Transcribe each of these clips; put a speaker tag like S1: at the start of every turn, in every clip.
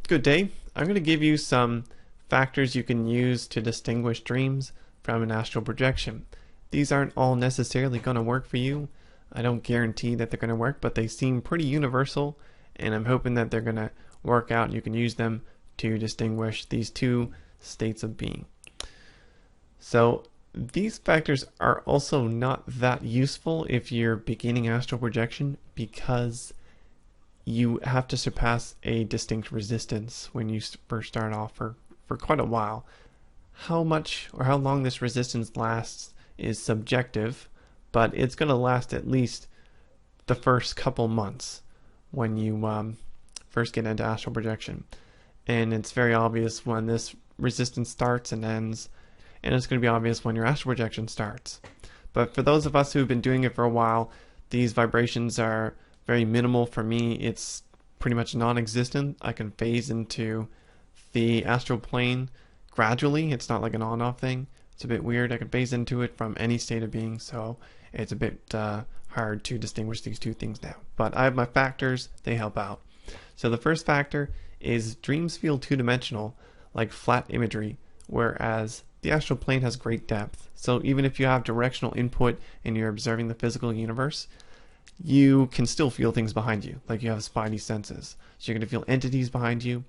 S1: Good day. I'm going to give you some factors you can use to distinguish dreams from an astral projection. These aren't all necessarily going to work for you. I don't guarantee that they're going to work, but they seem pretty universal, and I'm hoping that they're going to work out and you can use them to distinguish these two states of being. So these factors are also not that useful if you're beginning astral projection, because you have to surpass a distinct resistance when you first start off for quite a while. How much or how long this resistance lasts is subjective, but it's going to last at least the first couple months when you first get into astral projection. And it's very obvious when this resistance starts and ends, and it's going to be obvious when your astral projection starts. But for those of us who've been doing it for a while, these vibrations are very minimal. For me, it's pretty much non-existent. I can phase into the astral plane gradually. It's not like an on-off thing. It's a bit weird. I can phase into it from any state of being, so it's a bit hard to distinguish these two things now. But I have my factors. They help out. So the first factor is dreams feel two-dimensional, like flat imagery, whereas the astral plane has great depth. So even if you have directional input and you're observing the physical universe, you can still feel things behind you, like you have spidey senses. So you're going to feel entities behind you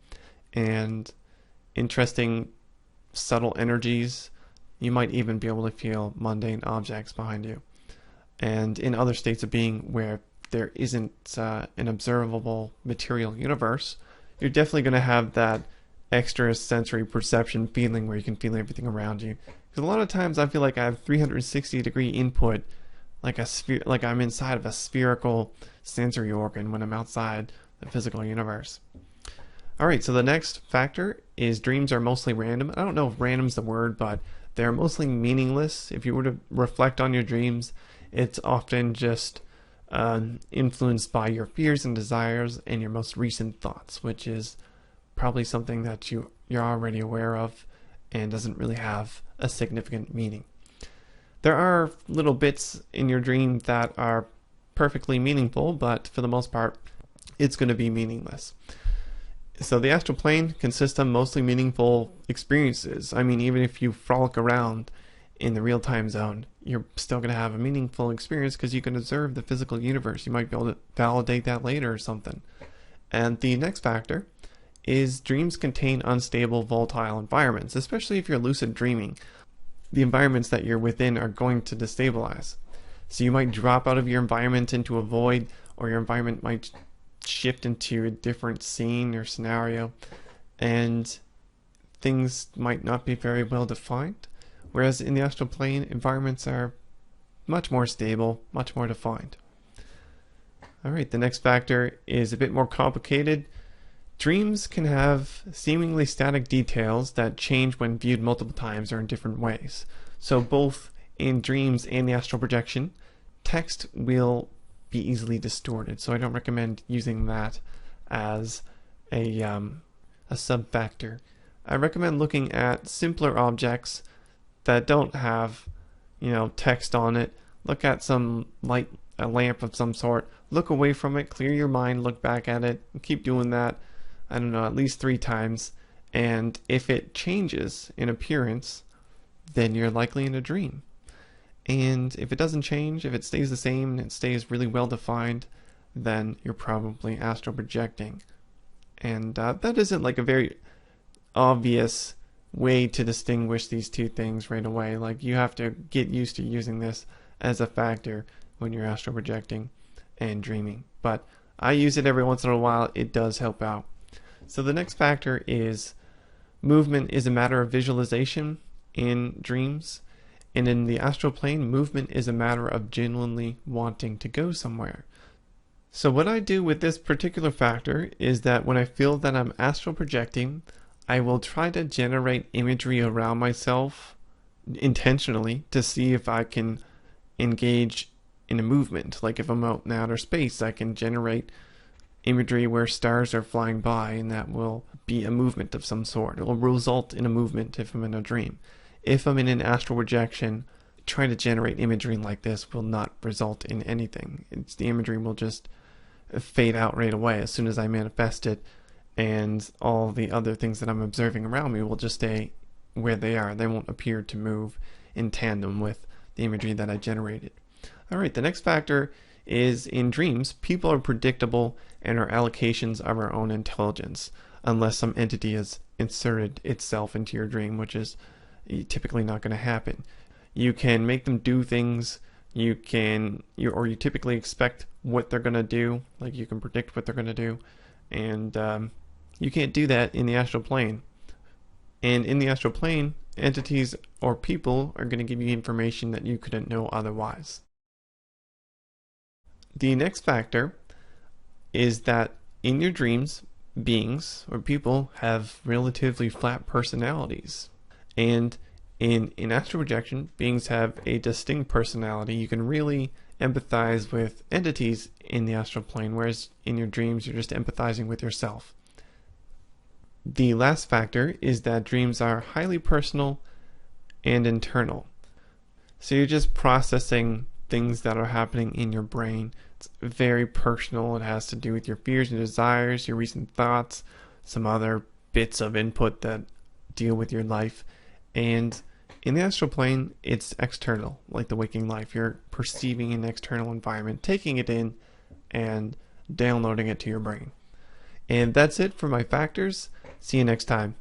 S1: and interesting subtle energies. You might even be able to feel mundane objects behind you. And in other states of being where there isn't an observable material universe, you're definitely going to have that extra sensory perception feeling where you can feel everything around you. Because a lot of times I feel like I have 360-degree input, like a sphere, like I'm inside of a spherical sensory organ when I'm outside the physical universe. Alright, so the next factor is dreams are mostly random. I don't know if random's the word, but they're mostly meaningless. If you were to reflect on your dreams, it's often just influenced by your fears and desires and your most recent thoughts, which is probably something that you're already aware of and doesn't really have a significant meaning. There are little bits in your dream that are perfectly meaningful, but for the most part, it's going to be meaningless. So the astral plane consists of mostly meaningful experiences. I mean, even if you frolic around in the real-time zone, you're still going to have a meaningful experience because you can observe the physical universe. You might be able to validate that later or something. And the next factor is dreams contain unstable, volatile environments, especially if you're lucid dreaming. The environments that you're within are going to destabilize. So you might drop out of your environment into a void, or your environment might shift into a different scene or scenario, and things might not be very well defined. Whereas in the astral plane, environments are much more stable, much more defined. Alright, the next factor is a bit more complicated. Dreams can have seemingly static details that change when viewed multiple times or in different ways. So both in dreams and the astral projection, text will be easily distorted. So I don't recommend using that as a sub-factor. I recommend looking at simpler objects that don't have, text on it. Look at some light, a lamp of some sort. Look away from it, clear your mind, look back at it, and keep doing that. I don't know, at least 3 times, and if it changes in appearance, then you're likely in a dream. And if it doesn't change, if it stays the same and it stays really well defined, then you're probably astral projecting. And that isn't like a very obvious way to distinguish these two things right away. Like, you have to get used to using this as a factor when you're astral projecting and dreaming. But I use it every once in a while. It does help out. So the next factor is movement is a matter of visualization in dreams, and in the astral plane, movement is a matter of genuinely wanting to go somewhere. So what I do with this particular factor is that when I feel that I'm astral projecting, I will try to generate imagery around myself intentionally to see if I can engage in a movement. Like if I'm out in outer space, I can generate imagery where stars are flying by, and that will be a movement of some sort. It will result in a movement if I'm in a dream. If I'm in an astral projection, trying to generate imagery like this will not result in anything. The imagery will just fade out right away as soon as I manifest it. and all the other things that I'm observing around me will just stay where they are. They won't appear to move in tandem with the imagery that I generated. Alright, the next factor is in dreams, people are predictable and are allocations of our own intelligence, unless some entity has inserted itself into your dream, which is typically not going to happen. You can make them do things, you typically expect what they're going to do, like you can predict what they're going to do, and you can't do that in the astral plane. And in the astral plane, entities or people are going to give you information that you couldn't know otherwise. The next factor is that in your dreams, beings or people have relatively flat personalities. And in astral projection, beings have a distinct personality. You can really empathize with entities in the astral plane, whereas in your dreams, you're just empathizing with yourself. The last factor is that dreams are highly personal and internal. So you're just processing things that are happening in your brain. It's very personal. It has to do with your fears and desires, your recent thoughts, some other bits of input that deal with your life. And in the astral plane, it's external, like the waking life. You're perceiving an external environment, taking it in, and downloading it to your brain. And that's it for my factors. See you next time.